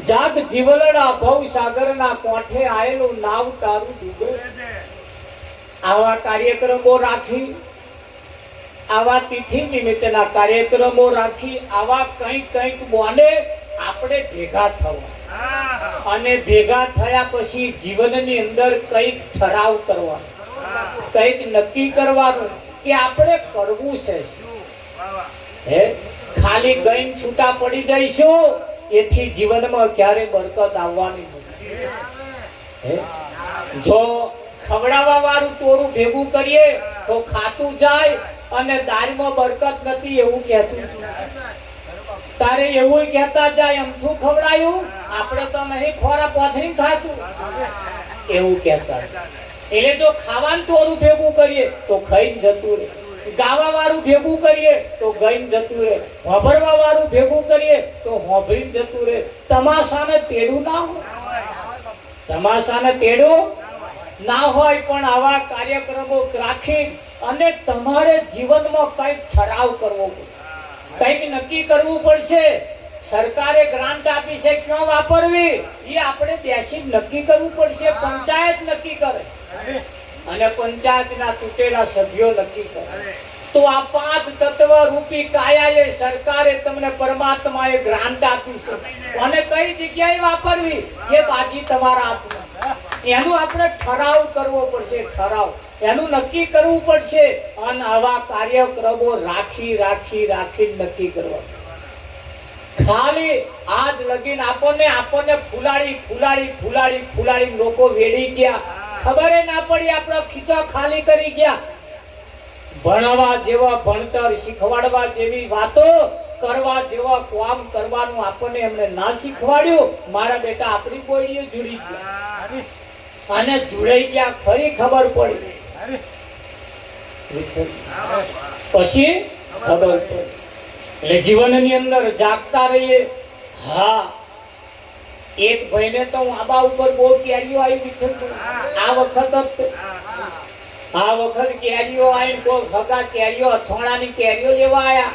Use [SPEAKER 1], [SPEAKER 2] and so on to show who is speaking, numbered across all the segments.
[SPEAKER 1] જાગ જીવલડા ભવ સાગરના કોઠે આયેલું નાવ તારું ડૂબે આવા કાર્યક્રમો રાખી આવા તિથિ નિમિત્તના કાર્યક્રમો રાખી આવા કંઈક બોને આપણે ભેગા થવા અને ભેગા થયા પછી જીવનની અંદર કંઈક ઠરાવ કરવાનો કંઈક નક્કી કરવાનું કે આપણે કરવું છે હે ખાલી ગઈને છૂટા પડી જઈશું એથી જીવનમાં ક્યારે બરકત આવવાની નથી જો ખવડાવવા વાળું તોરું ભેગું કરીએ તો ખાતું જાય અને દાળમાં બરકત નથી એવું કહેતું તારે એવું કહેતા જાય અમથું ખવડાયું આપણે તો નહીં ખોરા પોથરી ખાતું એવું કહેતા એટલે જો ખાવાનું તોરું ભેગું કરીએ તો ખાઈને જતું રહે ગાવા વાળું ભેગું કરીએ તો ગઈને જતું રહે હોભળવા વાળું ભેગું કરીએ તો હોભળીને જતું રહે તમાશાને તેડું ના હોય તમાશાને તેડું ના હોય પણ આવા કાર્યક્રમો રાખી અને તમારે જીવનમાં કંઈક ઠરાવ કરવો પડે કંઈક નક્કી કરવું પડશે સરકારે ગ્રાન્ટ આપી છે ક્યાં વાપરવી એ આપણે બેસી નક્કી કરવું પડશે પંચાયત નક્કી કરે અને પંચાયતના તૂટેલા સભ્યો નક્કી કરે તો આ 5 તત્વ રૂપી કાયાએ સરકારે તમને પરમાત્માએ ગ્રાન્ટ આપી છે અને કઈ જગ્યાએ વાપરવી એ બાજી તમારા હાથમાં એનું આપણે ઠરાવ કરવો પડશે ઠરાવ એનું નક્કી કરવું પડશે અને આવા કાર્યક્રમો રાખી નક્કી કરવા ખાલી આજ લગીન આપણને ફુલાડી લોકો વેડી ગયા ખબર ના પડી આપણો ખીચો ખાલી કરી ગયા ભણવા જેવા ભણતર શીખવાડવા જેવી વાતો કરવા જેવા કામ કરવાનું આપણને એમને ના શીખવાડ્યું મારા બેટા આપણી બોડીએ જુડી ગયા અને જુડાઈ ગયા ફરી ખબર પડી પછી ખબર પડી એટલે જીવનની અંદર જાગતા રહીએ હા એક ભાઈને તો આબા ઉપર બહુ કેરીઓ આવી વિઠ્ઠલ આ વખત કેરીઓ આવી તો સગા કેરીઓ અથોણાની કેરીઓ લેવા આયા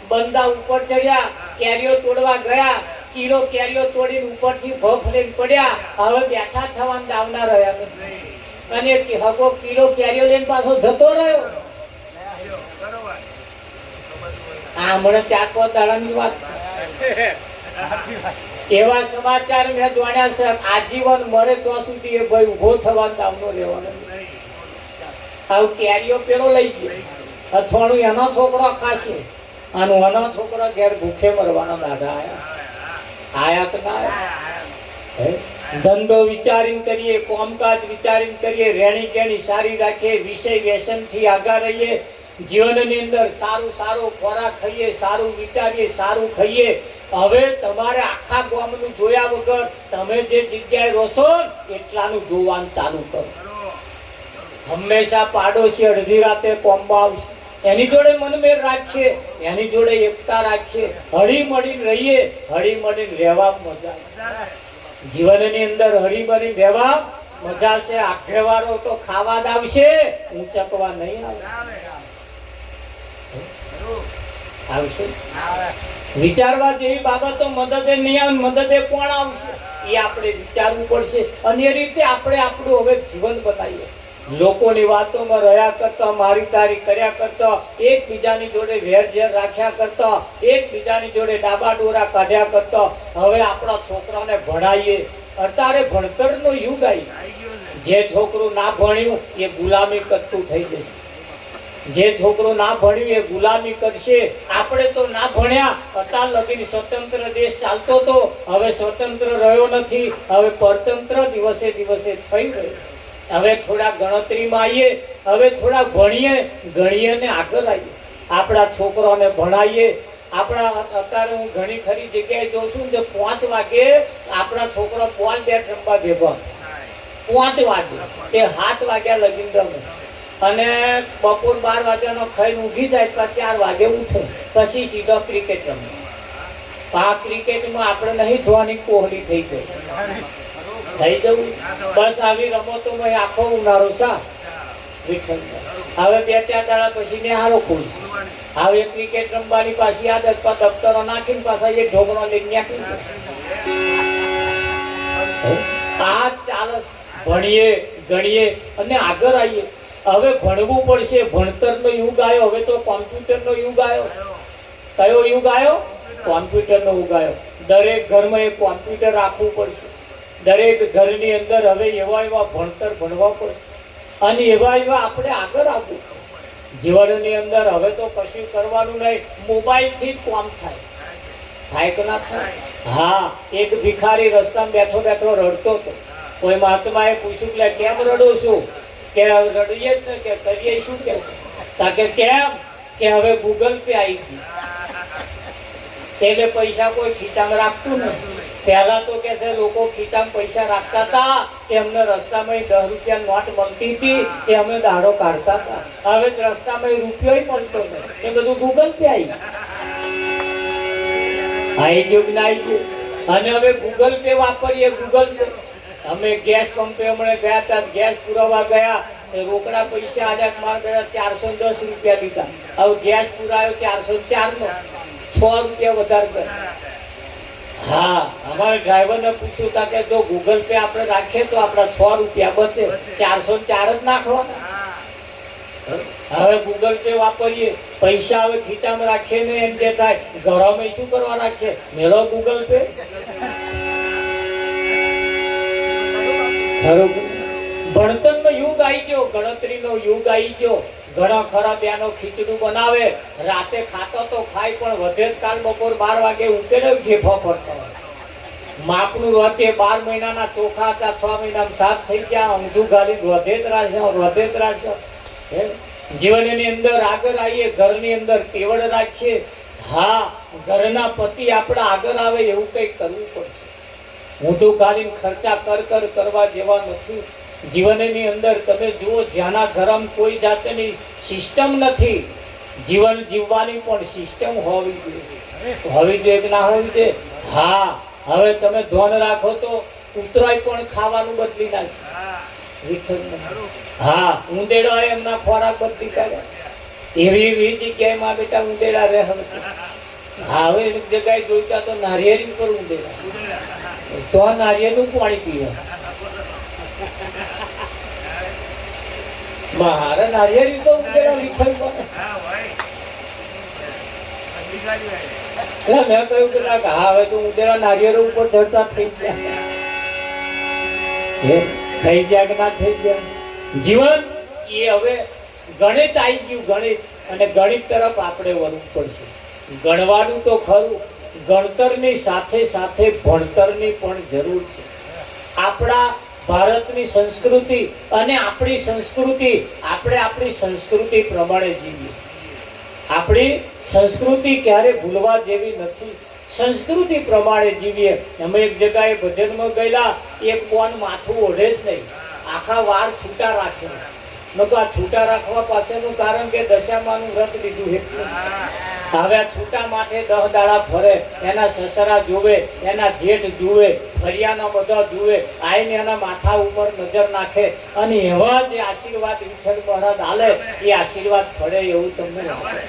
[SPEAKER 1] બંદા ઉપર ચડ્યા કેરીઓ તોડવા ગયા કિલો કેરીઓ તોડીને ઉપરથી ભફ લઈને પડ્યા હવે બેઠા થવાના દાવના રહ્યા અને હગો કિલો કેરીઓ લઈને પાછો જતો રહ્યો આ મને 4-5 દાડાની વાત એવા સમાચાર મેં જાણ્યા છે આજીવન મરે તો સુધી એ ભાઈ ઉભો થવાનો દાવનો રહેવાનો આવું કેરીઓ પેલો લઈ ગયો અથવાણું એનો છોકરો ખાશે અને એનો છોકરો ઘેર ભૂખે મરવાનો દાદા આયા તો ના ધંધો વિચારીને કરીએ કોમકાજ વિચારીને કરીએ રેણી કેણી સારી રાખીએ વિષય વ્યસન થી આગળ રહીએ જીવનની અંદર સારું ખોરાક ખાઈએ સારું વિચારીએ સારું ખાઈએ હવે તમારે આખા ગામનું જોયા વગર તમે જે જગ્યાએ રહો એટલાનું જોવાનું ચાલુ કરો હંમેશા પાડોશી અડધી રાતે કોમ્બા આવશે એની જોડે મનમેર રાખીએ એની જોડે એકતા રાખીએ હળી મળીને રહીએ હળી મળીને રહેવા મજા જીવનની અંદર હળી મળીને રહેવા મજા છે આઘેવારો તો ખાવા જ આવશે ઊંચકવા નહીં આવશે વિચારવા જેવી બાબતો મદદે નહીં આવે મદદે કોણ આવશે એ આપણે વિચારવું પડશે અને એ રીતે આપણે આપણું હવે જીવન બનાવીએ લોકોની વાતોમાં રહ્યા કરતા મારી તારી કર્યા કરતા એકબીજાની જોડે વેરઝેર રાખ્યા કરતા એકબીજાની જોડે ડાબા ડોરા કાઢ્યા કરતા હવે આપણા છોકરાને ભણાવીએ અત્યારે ભણતરનો યુગ આવી જે છોકરું ના ભણ્યું એ ગુલામી કરતું થઈ જશે જે છોકરો ના ભણ્યું એ ગુલામી કરશે આપણે તો ના ભણ્યા અત્યાર લગીન સ્વતંત્ર દેશ ચાલતો હતો, હવે સ્વતંત્ર રહ્યો નથી, હવે પરતંત્ર દિવસે દિવસે થઈ ગયો. હવે થોડા ગણતરીમાં આવીએ, હવે થોડા ભણીએ ગણીએ ને આગળ આવીએ, આપણા છોકરાઓને ભણાવીએ. આપણા અત્યારે હું ઘણી ખરી જગ્યાએ જોઉં છું કે 5 વાગે આપણા છોકરા બોલ બેટ રમવા ભેગા, 5 વાગે તે 7 વાગ્યા લગીન રમે અને બપોર 12 વાગ્યાનો ખાઈને ઊંઘી જાય, 4 વાગે ઉઠે, પછી સીધો ક્રિકેટ રમે. આ ક્રિકેટમાં આપણે નહીં ધોની કોહલી થઈ ગઈ થઈ જવું. બસ આવી રમતોમાં આખો ઉનાળો સા વિઠ્ઠલ. હવે 2-4 દાડા પછી ને હારો ખુશ. હવે ક્રિકેટ રમવાની પાછી આદત, દફતરો નાખીને પાછા એ ઢોકળો લઈને નીકળી. આ ચાલે. ભણીએ ગણીએ અને આગળ આવીએ. હવે ભણવું પડશે. ભણતરનો યુગ આવ્યો, હવે તો કોમ્પ્યુટરનો યુગ આવ્યો. કયો યુગ આવ્યો? કોમ્પ્યુટરનો યુગ આવ્યો. દરેક ઘરમાં એક કોમ્પ્યુટર રાખવું પડશે. દરેક ઘરની અંદર હવે એવા ભણતર ભણવા પડશે અને એવા આપણે આગળ આવવું. જીવનની અંદર હવે તો કશું કરવાનું નહીં, મોબાઈલથી જ કામ થાય કે ના થાય? હા, એક ભિખારી રસ્તામાં બેઠો બેઠો રડતો હતો. કોઈ મહાત્માએ પૂછ્યું કે કેમ રડો છું? કે રડીએ જ ને, કે કરીએ શું કે કે કેમ? કે હવે ગૂગલ પે આવી ગયું એટલે પૈસા કોઈ ખીચામાં રાખતું નથી. પહેલા તો કે છે લોકો ખીચામાં પૈસા રાખતા હતા, એમને રસ્તામાં 10 રૂપિયા નોટ મળતી હતી, એ અમે દાડો કાઢતા હતા. હવે રસ્તામાં રૂપિયો મળતો નહીં, એ બધું ગૂગલ પે આવી ગયું કે ના આવી ગયું. અને હવે ગૂગલ પે વાપરીએ. ગૂગલ પે અમે ગેસ પંપે હમણાં ગયા હતા, ગેસ પુરાવા ગયા, રોકડા પૈસા આલ્યા, માર ગયા 410 રૂપિયા લીધા. હવે ગેસ પુરાયો 404 નો, 6 રૂપિયા વધારે કર્યા. હા, અમારા ડ્રાઈવરને પૂછ્યું હતા કે જો ગૂગલ પે આપણે રાખીએ તો આપણા 6 રૂપિયા બચે, 404 જ નાખવાના. હવે ગૂગલ પે વાપરીએ, પૈસા હવે ખીચામાં રાખીએ ને એમ જે થાય, ઘરમાં શું કરવા રાખીએ? મેળો ગૂગલ પે. ભણતરનો યુગ આવી ગયો, ગણતરીનો યુગ આવી ગયો. ઘણા ખરા બેનો ખીચડું બનાવે, રાતે ખાતો તો ખાય, પણ વધે કાલ બપોર 12 વાગે ઉકેલે ઢેફા પડતો. માપનું રોતે 12 મહિનાના ચોખા હતા, 6 મહિનામાં 7 થઈ ગયા. ઊંધું ગાલી વધે જ રાખશે. જીવનની અંદર આગળ આવીએ, ઘરની અંદર કેવડ રાખીએ. હા, ઘરના પતિ આપણા આગળ આવે એવું કંઈક કરવું પડશે. ઊંધું ગાલીને ખર્ચા કરવા જેવા નથી. જીવનની અંદર તમે જુઓ, જ્યાંના ઘરમાં કોઈ જાતની સિસ્ટમ નથી, જીવન જીવવાની પણ સિસ્ટમ હોવી જોઈએ કે ના હોવી જોઈએ? હા, હવે તમે ધ્યાન રાખો તો ઉતરાય પણ ખાવાનું બદલી નાખે. હા, ઉંદેડા એમના ખોરાક બદલી કાઢે. એવી જગ્યાએ બેટા ઉંદેડા રહે. હા, હવે એક જગ્યાએ જોઈતા તો નારિયેળી પર ઉંદેડા, તો નારિયેળનું પાણી પીવા. મારે નારિયેળી તો ઉંદેડા વિઠ્ઠલ પર. એટલે મેં કહ્યું કે હા, હવે તો ઉંદેડા નારિયેળ ઉપર ચડતા થઈ ગયા કે ના થઈ ગયા. જીવન એ હવે ગણિત આવી ગયું. ગણિત અને ગણિત તરફ આપણે વળવું પડશે. ગણવાનું તો ખરું, ગણતરની સાથે સાથે ભણતરની પણ જરૂર છે. આપણા ભારતની સંસ્કૃતિ અને આપણી સંસ્કૃતિ, આપણે આપણી સંસ્કૃતિ પ્રમાણે જીવીએ. આપણી સંસ્કૃતિ ક્યારે ભૂલવા જેવી નથી. સંસ્કૃતિ પ્રમાણે જીવીએ. અમે એક જગ્યાએ ભજનમાં ગયેલા, એક કોણ માથું ઓઢે જ નહીં, આખા વાર છૂટા રાખે. આ છૂટા રાખવા પાછળનું કારણ કે દશામાનું વ્રત લીધું એટલું. હવે આ છૂટા માથે 10 દાડા ફરે, એના સસરા જોવે, એના જેઠ જુએ, ફરિયાના બધા જુએ, આઈને એના માથા ઉપર નજર નાખે અને એવા જે આશીર્વાદ વિઠ્ઠલ મહારાજ આલે, એ આશીર્વાદ ફળે એવું તમને લાગે.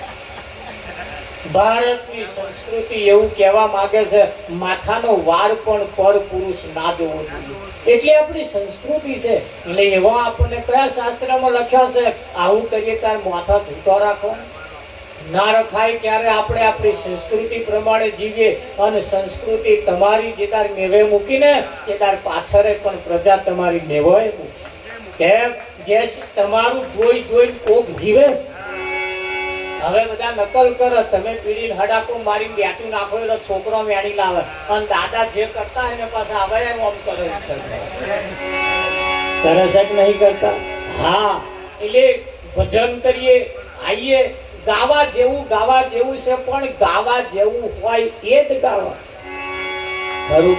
[SPEAKER 1] ભારતની સંસ્કૃતિ એવું કહેવા માંગે છે, માથાનો વાર પણ પર પુરુષ ના જોવો જોઈએ. એટલે આપણી સંસ્કૃતિ છે. એટલે એવા આપણને કયા શાસ્ત્રમાં લખ્યા છે, આવું કરીએ ત્યારે માથા ધૂતો રાખો ના રખાય. ત્યારે આપણે આપણી સંસ્કૃતિ પ્રમાણે જીવીએ અને સંસ્કૃતિ તમારી જે તાર મેવે મૂકીને તે તાર પાછળ પણ પ્રજા તમારી મેવાય મૂકશે. કેમ? જે તમારું જોઈ કોક જીવે. હવે બધા નકલ કરે, તમે પીડીને હડાકો મારીને બેઠું નાખો એટલે છોકરો મેણી લાવે અને દાદા જે કરતા હોય ને પાછા હવે આમ કરે છે કે નહીં કરતા? હા, એટલે ભજન કરીએ, આઈએ, ગાવા જેવું છે, પણ ગાવા જેવું હોય એ જ ગાવા. ખરું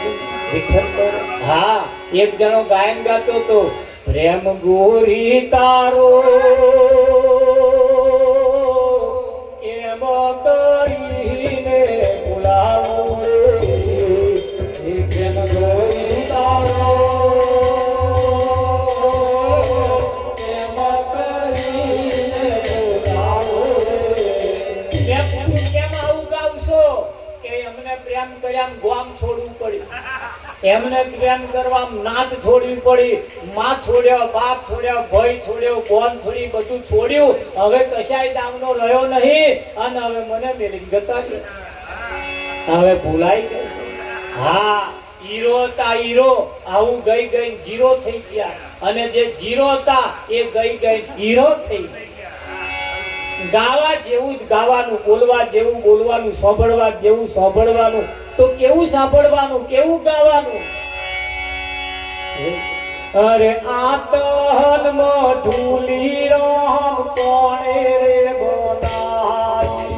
[SPEAKER 1] વિઠ્ઠલ કરે. હા, એક જણો ગાયન ગાતો તો, પ્રેમ ગોરી તારો એમ કરીને બોલાવો રે, પ્રેમ ગોરી તારો એમ કરીને બોલાવો રે. કેમ આવું ગાવશો? કે એમને પ્રેમ કર્યા ગામ છોડવું પડ્યું, એમને પ્રેમ કરવા નાત છોડવી પડી, માં છોડ્યો, બાપ છોડ્યો, ભાઈ છોડ્યો, બોન છોડી, બધું છોડ્યું. હવે કશાય દામનો રહ્યો નહીં અને હવે મને મેલી જતા રહ્યા. હવે ભૂલાઈ ગઈ છે. હા, હીરો હતા હીરો, આવું ગઈ જીરો થઈ ગયા, અને જે જીરો હતા એ ગઈ હીરો થઈ ગયા. ગાવા જેવું જ ગાવાનું, બોલવા જેવું બોલવાનું, સાંભળવા જેવું સાંભળવાનું. તો કેવું સાંભળવાનું, કેવું ગાવાનું? અરે આતન મધુલી રામ કોણે રે બનાઈ,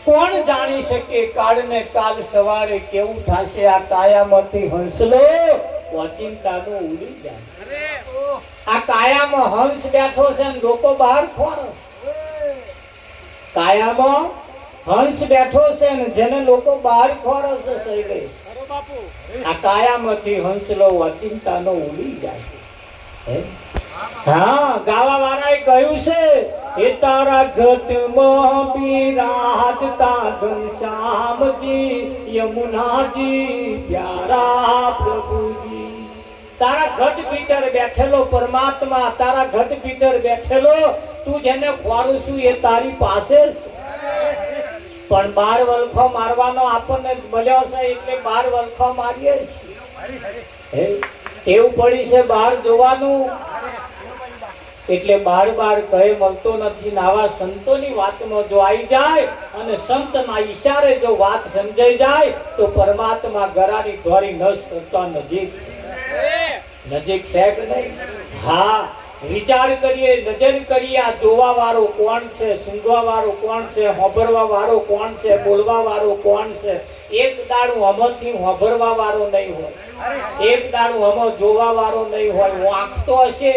[SPEAKER 1] કોણ જાણી શકે કાળ ને કાલ સવારે કેવું થશે? આ કાયામાંથી હંસલો ઓચિંતાનો ઉડી જાય. આ કાયામાં હંસ બેઠો છે ને લોકો બહાર ખોરો. કાયામાં હંસ બેઠો છે ને જેને લોકો બહાર ખોરો છે. શૈલેષ, આ કાયામાંથી હંસલો ઓચિંતાનો ઉડી જાય. હા, ગાવા વાળાએ કહ્યું છે એ તારા ઘટમાં બિરાજતા ઘનશ્યામજી યમુનાજી પ્યારા પ્રભુજી. તારા ઘટ ભીતર બેઠેલો પરમાત્મા, તારા ઘટ ભીતર બેઠેલો તું જેને ખોરું છું એ તારી પાસે છે. પણ બાર વલખો મારવાનો આપણને મળ્યો છે એટલે બાર વલખો મારીએ છીએ. એવું પડી છે બહાર જોવાનું એટલે બાર બાર કહે મળતો નથી. આવા સંતોની વાતમાં જો આવી જાય અને સંતના ઈશારે જો વાત સમજાઈ જાય તો પરમાત્મા ગરાની ધોરી નસ કરતા નજીક છે. નજીક છે કે નહીં? હા, વિચાર કરીએ, નજર કરીએ, આ જોવા વાળો કોણ છે, સૂંઘવા વાળો કોણ છે, હોભરવા વાળો કોણ છે, બોલવા વાળો કોણ છે? એક દાડું અમથી હોભરવા વાળો નહીં હોય, એક દાડું અમ જોવા વાળો નહીં હોય. આંખ તો હશે,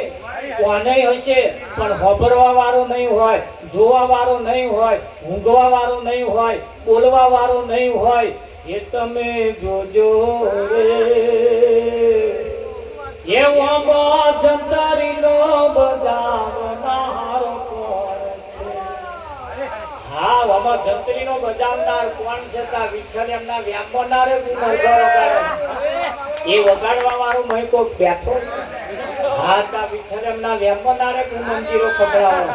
[SPEAKER 1] કોને હશે, પણ હોભરવા વાળો નહીં હોય, જોવા વાળો નહીં હોય, ઊંઘવા વાળો નહીં હોય, બોલવા વાળો નહીં હોય. એ તમે જોજો રે, એવું આમાં જંતરીનો બજાવનારો કોણ? વગાડનાર કોણ છે? તા વિઠ્ઠલ એમના વ્યાપનારે ગુમરઘો વગાડે. એ વગાડવા વાળો મય કોક બેઠો. હા, તા વિઠ્ઠલ એમના વ્યાપનારે મંજીરો ખખડાવો.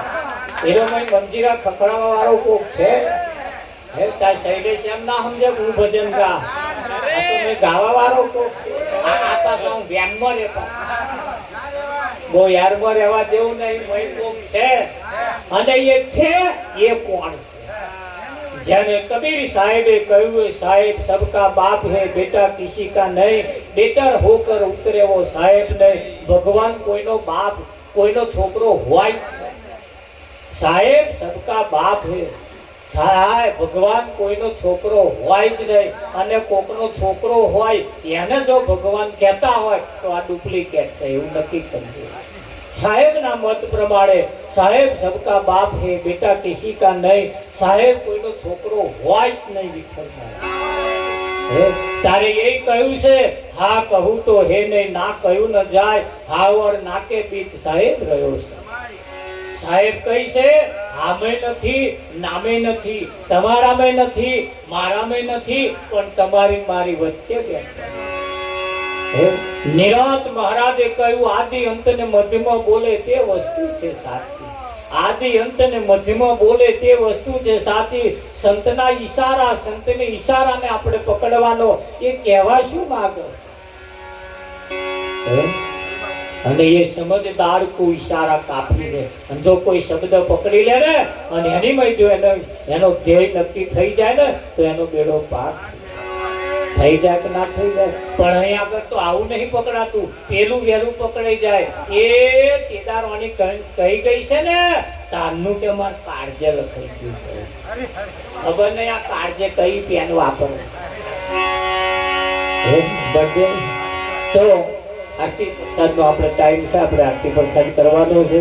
[SPEAKER 1] એનો મય મંજીરા ખખડાવવા વાળો કોક છે? હે તા શૈલેષ એમ ના સમજે હું ભજન ગા. આ તો મેં ગાવા વાળો કોક છે. આ પાછો હું વ્યાનમાં રહેતો. બહુ યારમાં રહેવા જેવું નહીં. મય કોક છે. અને એ છે એ કોણ છે? જેને કબીર સાહેબે કહ્યું, સાહેબ સબકા બાપ है बेटा किसी का नहीं, बेटर होकर उतरे वो साहेब नहीं. ભગવાન કોઈનો બાપ, કોઈનો છોકરો હોય. સાહેબ સબકા બાપ है. સાહેબ ભગવાન કોઈનો છોકરો હોય જ નહીં. અને કોકનો છોકરો હોય એને જો ભગવાન કહેતા હોય તો આ ડુપ્લિકેટ છે એવું નક્કી કરજો. साहेब ना मत प्रमाणे साहेब सबका बाप है बेटा किसी का नहीं. साहेब कोईनो छोकरो होय ज नहीं. विठ्ठल तारे यही कहूं से हा कहूं तो हे नहीं, ना कहूं न जाय. हा और नाके बीच साहेब रह्यो छे. साहेब कही छे हामे नथी, नामे नथी, तमारामे नथी, मारामे नथी, पण तमारी मारी वच्चे बेठा. નિરાંત મહારાજે કહ્યું આદિ અંત ને મધ્યમાં બોલે તે વસ્તુ છે સાચી. આદિ અંત ને મધ્યમાં બોલે તે વસ્તુ છે સાચી. સંતના ઈશારા, સંતને ઈશારાને આપણે પકડવાનો એ કહેવા શું માંગે છે? અને એ સમજદાર કો ઈશારા કાફી છે. અને જો કોઈ શબ્દ પકડી લે ને અને એની માં જો એનો ધ્યેય નક્કી થઈ જાય ને તો એનો બેડો પાર થઈ જાય કે ના થઈ જાય. પણ અહીં આગળ તો આવું નહીં પકડાતું. પેલું વહેલું પકડાઈ જાય. એ કેદારવાણી કહી ગઈ છે ને તારનું કે મારે કાળજે લખાઈ ગયું છે. ખબર નહીં આ કાળજે કઈ પેન વાપરવું. તો આરતી પ્રસાદનો આપણે ટાઈમ છે. આપણે આરતી પ્રસાદ કરવાનો છે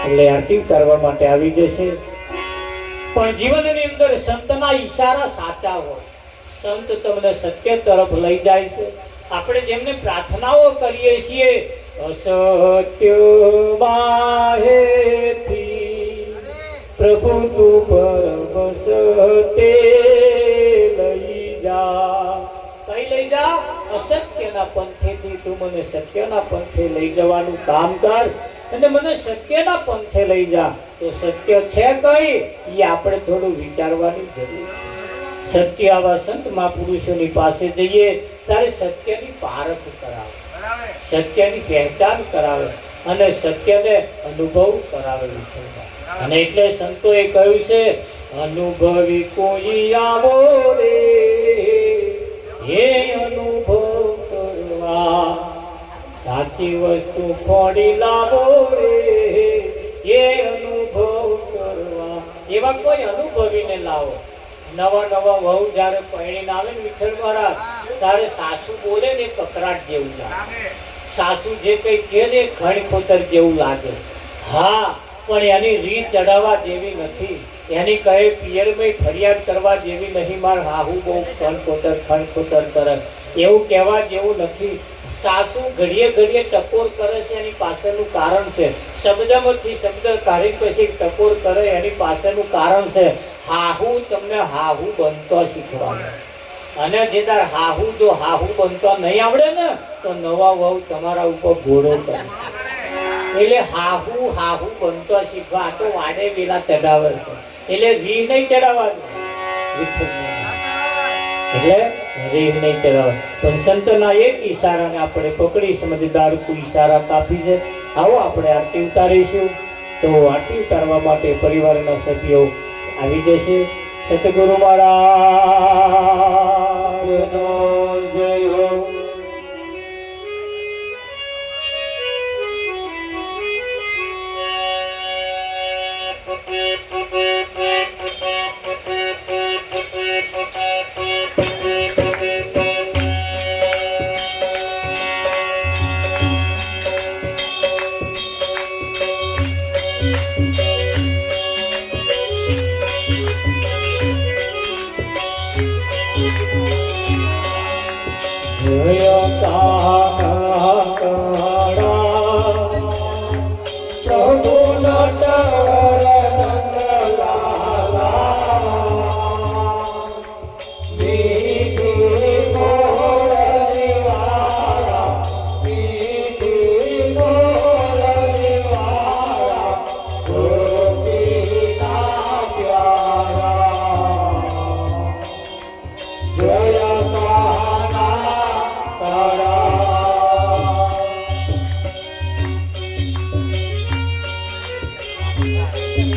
[SPEAKER 1] એટલે આરતી કરવા માટે આવી જશે. પણ જીવનની અંદર સંતના ઈશારા સાચા હોય. સંત તમને સત્ય તરફ લઈ જાય છે. આપણે જેમને પ્રાર્થનાઓ કરીએ છીએ અસત્ય બાહેથી પ્રભુ તું પરમસ તે લઈ જા. કઈ લઈ જા? અસત્યના પંથેથી તું મને સત્યના પંથે લઈ જવાનું કામ કર અને મને સત્યના પંથે લઈ જા. તો સત્ય છે કઈ એ આપણે થોડું વિચારવાની જરૂર છે. સત્ય આવા સંત મહાપુરુષોની પાસે જઈએ ત્યારે સત્યની પારખ કરાવે, સત્યની પહેચાન કરાવે અને સત્યને અનુભવ કરાવે. અને એટલે સંતોએ કહ્યું છે અનુભવી કોઈ આવો રે હે અનુભવ કરવા, સાચી વસ્તુ ખોડી લાવો રે એ અનુભવ કરવા. એવા કોઈ અનુભવીને લાવો. નવા નવા વહુ જયારે પરણીને આવે ને વિઠ્ઠલ મહારાજ ત્યારે સાસુ બોલે ને કકરાટ જેવું લાગે. સાસુ જે કઈ કહે ને ઘણી ખોતર જેવું લાગે. હા, પણ એની રીત ચડાવવા જેવી નથી. એની કહે પિયરમાં ફરિયાદ કરવા જેવી નહીં. માર હાહુ બહુ ખણખોતર કરે એવું કહેવા જેવું નથી. સાસુ ઘડીએ ઘડીએ ટકોર કરે છે એની પાછળનું કારણ છે. શબ્દમાંથી શબ્દ કાઢી પછી ટકોર કરે એની પાછળનું કારણ છે. હાહુ તમને હાહુ બનતો શીખવાનું. અને જે તાર હાહુ જો હાહુ બનતો નહીં આવડે ને તો નવા વહુ તમારા ઉપર ઘોડો કરે. એટલે હાહુ હાહુ બનતો શીખવા. તો વાડે વેલા ચડાવે છે એટલે રી નહીં ચડાવવાનું. એટલે રી નહીં ચડાવવાનું. પણ સંતના એક ઈશારાને આપણે પકડી સમજદાર કોઈ ઈશારા કાપી છે. આવો આપણે આરતી ઉતારીશું. તો આરતી ઉતારવા માટે પરિવારના સભ્યો આવી જશે. સતગુરુ મહારાજનો જય હો.
[SPEAKER 2] Yeah.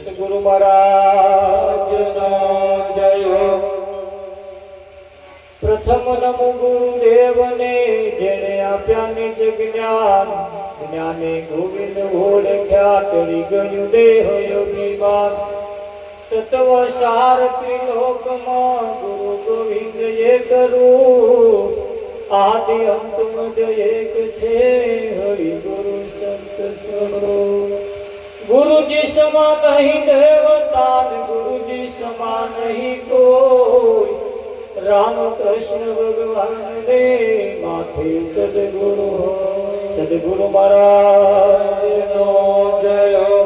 [SPEAKER 1] સતગુરુ મહારાજનો જય હો. પ્રથમ નમો ગુરુદેવને જેણે આપ્યા નિજ જ્ઞાન, જ્ઞાને ગોવિંદ ઓળખ્યા તરી ગયું દેહ યોગીમાન. તત્વ સાર ત્રિલોકમાં ગુરુ ગોવિંદ એક રૂપ, આદિ અંત મધ્ય એક છે હરિ ગુરુ સંત સ્વરૂપ. ગુરુજી સમાન નહીં દેવતા, ગુરુજી સમાન નહીં કોઈ, રામ કૃષ્ણ ભગવાન ને માથે સદગુરુ હોય. સદગુરુ મહારાજનો જય હો.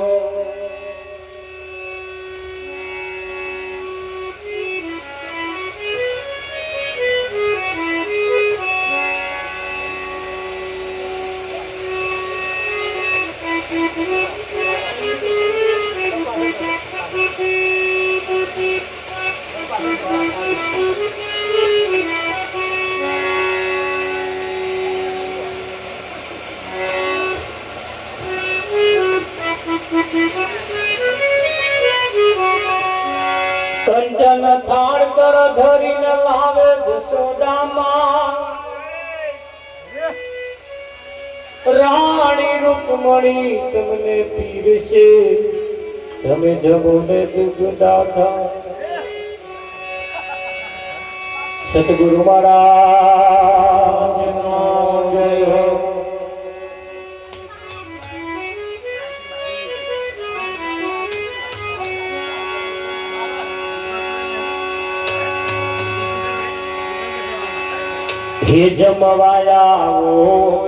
[SPEAKER 1] કંચન થાળ કર ધરીને લાવે જશોદામાં, રાણી રૂકમણી તમને પીરશે, તમે જગો ને દુઃખ દાખા. સતગુરુ મહારાજનો જય હો. હે જમવાયા ઓ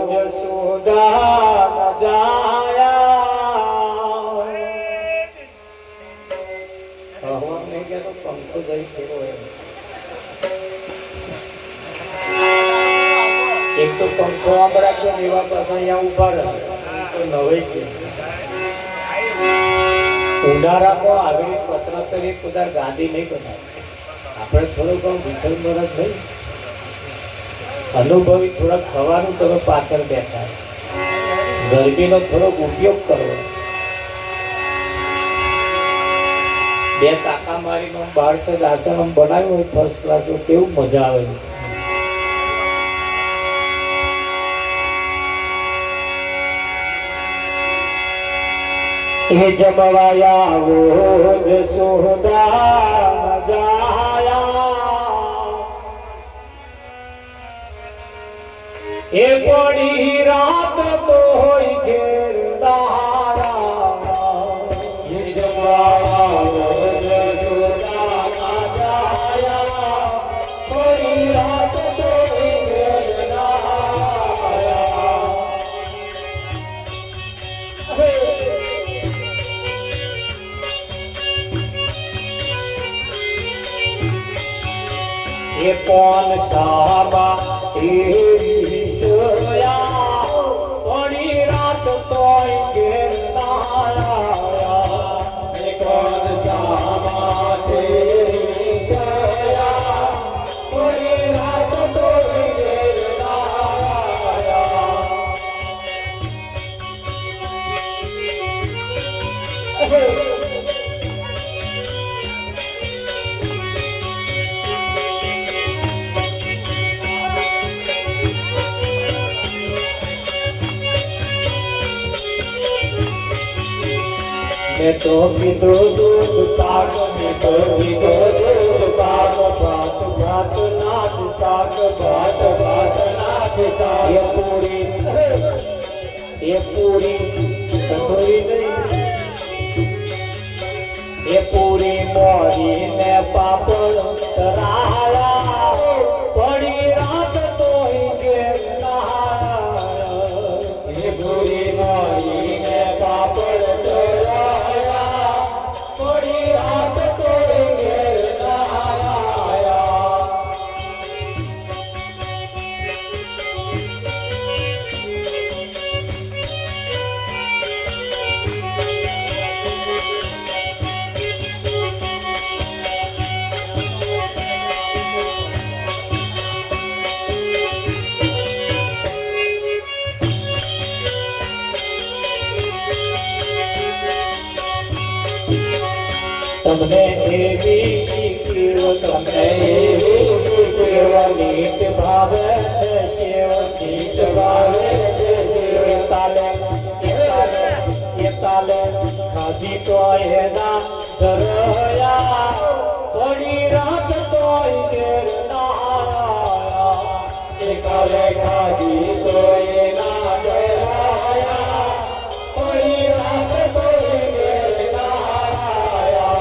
[SPEAKER 1] જશોદા ન જાયા. ભગવાન ને કે તો પંખો જઈ ફેરો એક તો પંખો આમ રાખ્યો ને એવા પાછા અહીંયા ઉભા રહે તો નવાઈ છે. ઉનાળામાં આગળ પત્ર કરી કુદાર ગાંધી નહીં બનાવે. આપણે થોડુંક વિઠ્ઠલ મરદ થઈ અનુભવી થોડાક થવાનું તમે પાછળ બેઠા, ગરમીનો થોડોક ઉપયોગ કરવો. બે તાકા મારીને બાર છે આસન બનાવ્યું હોય ફર્સ્ટ ક્લાસ, કેવું મજા આવે. હે જમવાયા વો જશોદા જાયા, એ પડી રાત તો હોય ઘેર દારા. હે જમવાયા વો જશોદા જાયા, પડી રાત તો હોય ઘેર દારા. એ કોણ સાબા તેરી સોયા, પડી રાત તોય ઘેર ના આયા. એ કોણ સાબા તેરી સોયા, પડી રાત તોય ઘેર ના આયા. મેં તો પીધો દૂધ પાક, મેં તો પીધો દૂધ પાક, ભાત ભાત નાથ શાક, ભાત ભાત નાથ શાક. એ પૂરી કઠોરી નહીં, એ પૂરી મોરી ને પાપડ તરાયા, પડી રાત તોય ઘેર નહાયા. એ પૂરી મોરી ને પાપડ તરાયા, પડી રાત તોય ઘેર નહાયા. તમને એવી શીખ્યો તમને એવી શીખ્યો નીત ભાવે છે શિવ નીત ભાવે છે શિવ તાલે ખાધી તો એના ધરયા પડી રાત તો ઘેર નાયા કાલે ખાધી તો એના ધરયા પડી રાત તો ઘેર નાયા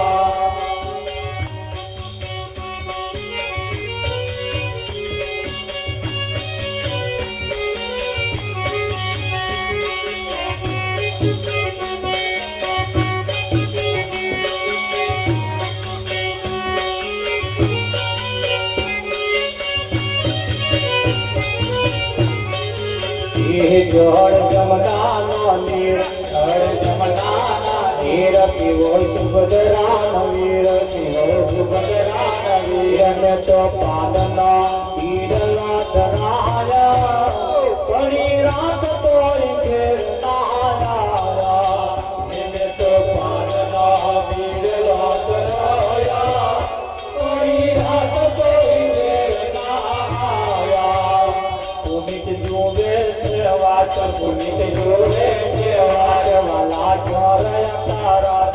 [SPEAKER 1] જળ જમનાનો નીર જળ જમનાના નીર પીવો સુભદ્રાનો વીર પીવો સુભદ્રાના વીરને તો પાદના તીરલા ધરાય પડી રાત તોય ઘેર નાયા એને તો પાદના તીરલા ધરાય પડી રાત તોય ઘેર નાયા પુનિત જોવે વાત પુનિત જોવે છે વાત વાલા ચોરયા તારા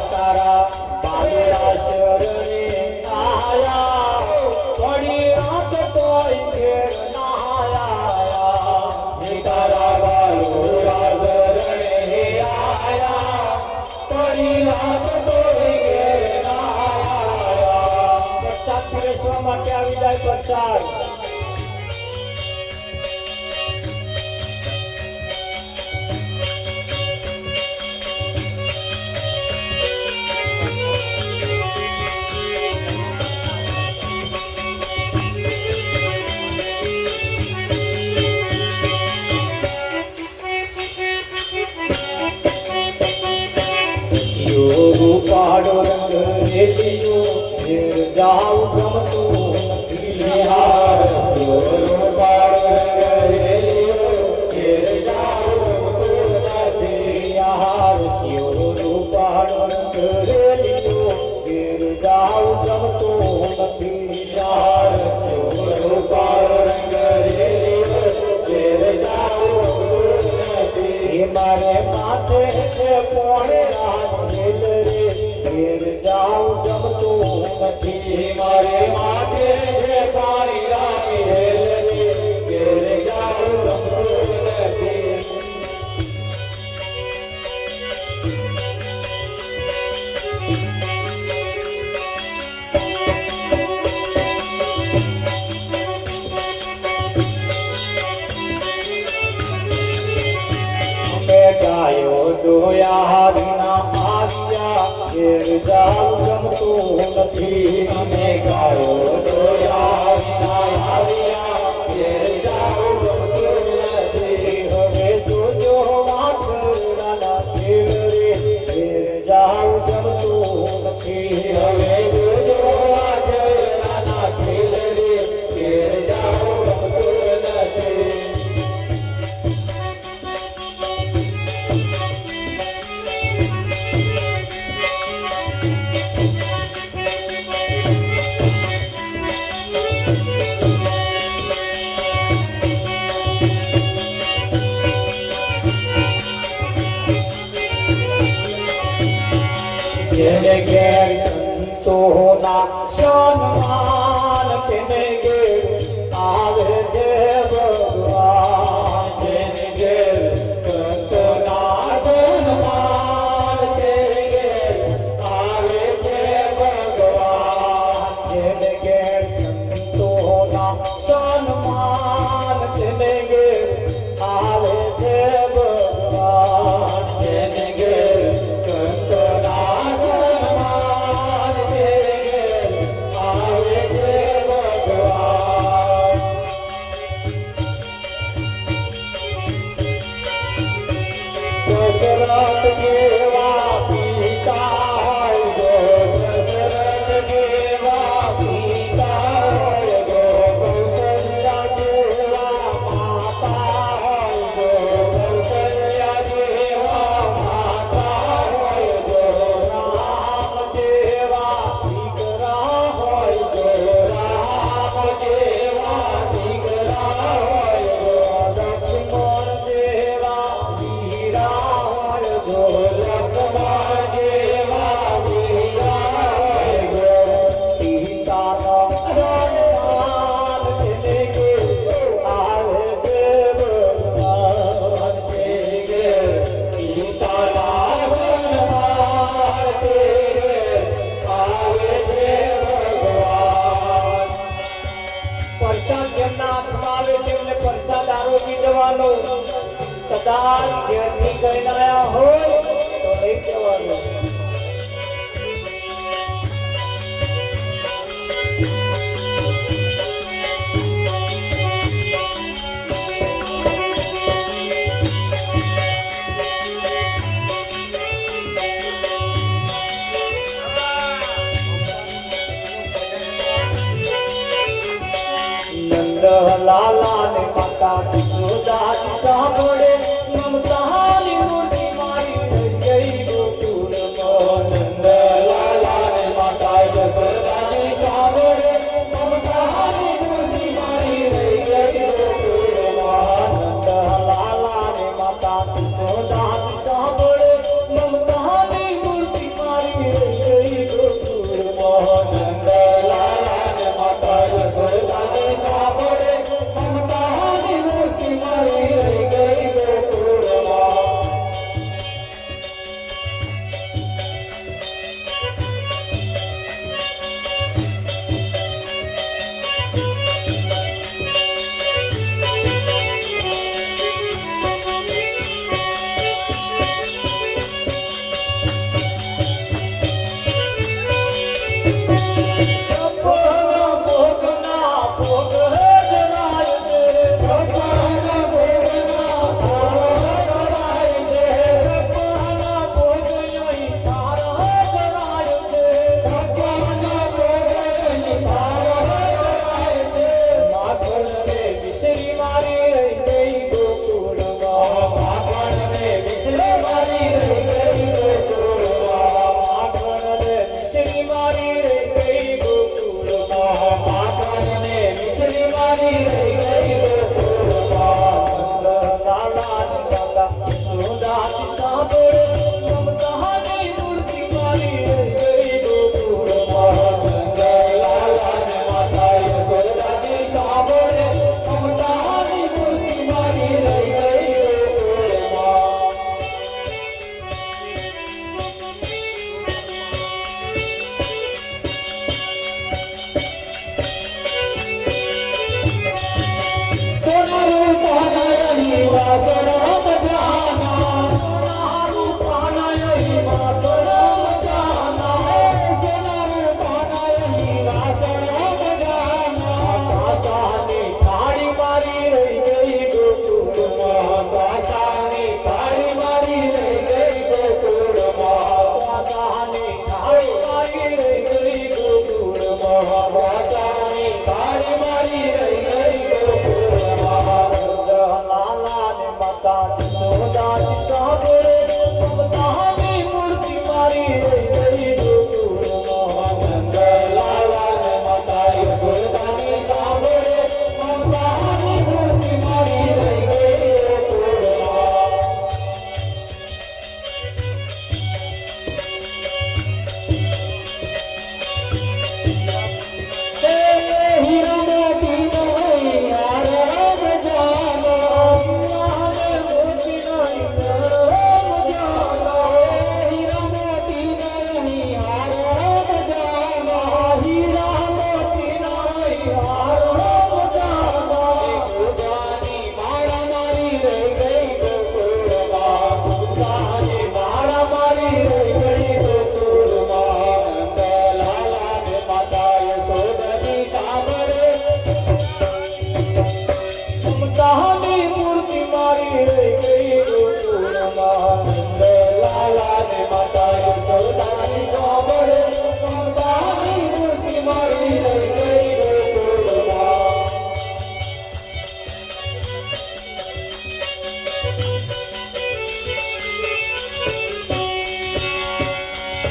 [SPEAKER 1] તારા બાદરા શરણે આયા પડી રાત તોય ઘેર નાયા તારા બાલુરા શરણે આયા પડી રાત તોય ઘેર નાયા પ્રસાદ પીરસવા માટે આવી જાય પ્રસાદ રૂપાડો રંગ રેલિયો ઘેર જાઉં ગમતું નથી હાર રૂપાડો રંગ રેલિયો ઘેર જાઉં ગમતું નથી હાર રૂપાડો રંગ રેલિયો ઘેર જાઉં ગમતું નથી હાર રૂપાડો રંગ રેલિયો ઘેર જાઉં ગમતું નથી મારે માથે છે પોણે ઘેર જાઉં જમતું નથી મારે માથે છે તારી રાની હેલ રે ઘેર જાઉં જમતું નથી ગાયો દોયા વિના આવ્યા ઘેર જાઉં ગમતું નથી અમે ગાયો દોયા વિના આવ્યા ઘેર જાઉં ગમતું નથી હવે જોજો વાછરડાના ખેલ રે ઘેર જાઉં ગમતું નથી હવે જોજો વાછરડાના ખેલ રે ઘેર જાઉં ગમતું નથી જેને ઘેર સંતોના સન્માન તેને ઘેર આવે છે ભગવાન જેને ઘેર સંતોના સન્માન તેને ઘેર આવે છે ભગવાન જેને ઘેર સંતોના સન્માન તેને ઘેર આવે છે ભગવાન જેને ઘેર સંતોના કદાચ ઘેરથી કહીને આવ્યા હોય તો નહીં કહેવાનું. લાલા ને માતા સુદા સાંભળે મમતાની મૂર્તિ મારી ગઈ ગોકુળમાં. નંદ લાલા ને માતા જસોદાની સાંભળે મમતાની મૂર્તિ મારી રહી ગઈ ગોકુળમાં. નંદ લાલા ને માતા જસોદાની સાંભળે મમતાની મૂર્તિ મારી રહી ગઈ ગોકુળમાં. નંદ લાલા ને માતા જસોદાની સાંભળે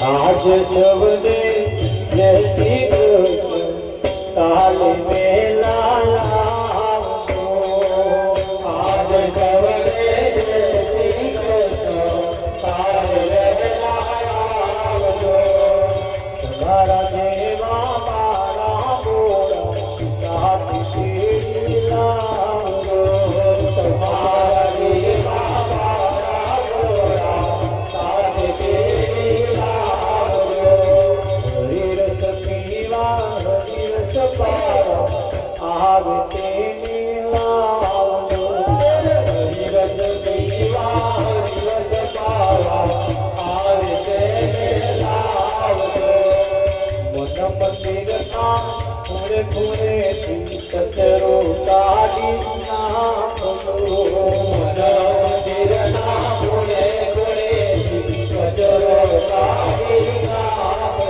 [SPEAKER 1] आज सबने जय श्री कृष्ण ताल में लाला आज सबने जय श्री कृष्ण ताल में लाला तुम्हारा देवा मारा बोला साथ श्री लाल तुम्हारा देवा मारा बोला साथ श्री આવે ખૂણેથી કચરો કાઢી નાખો. મંદિરના ખૂણે ખૂણેથી કચરો કાઢી નાખો.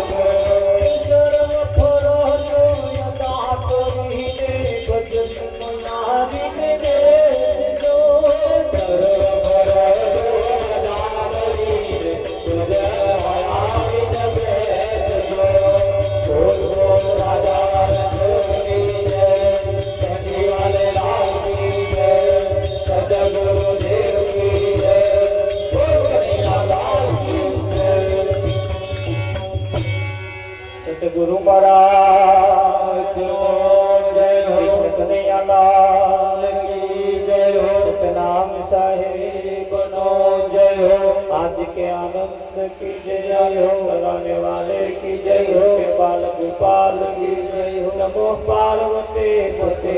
[SPEAKER 1] સર્વ ફરજો યદા કરીને ભજન મનાવીને બેસજો. સર્વ ફરજો યદા કરીને ભજન મનાવીને બેસજો. બોલ બોલ રાજા રણછોડની જય, સખીવાલે લાલ કી જય, સદગુરુ દેવ કી જય, બોલ કનૈયા લાલ કી જય. સદગુરુ મહારાજનો જય, કૃષ્ણ કનૈયા લાલ કી જય, સતનામ સાહેબનો જય હો. आज के आनंद की जय हो, लगाने वाले की जय हो, बाल गोपाल की जय हो. नमो पार्वती पते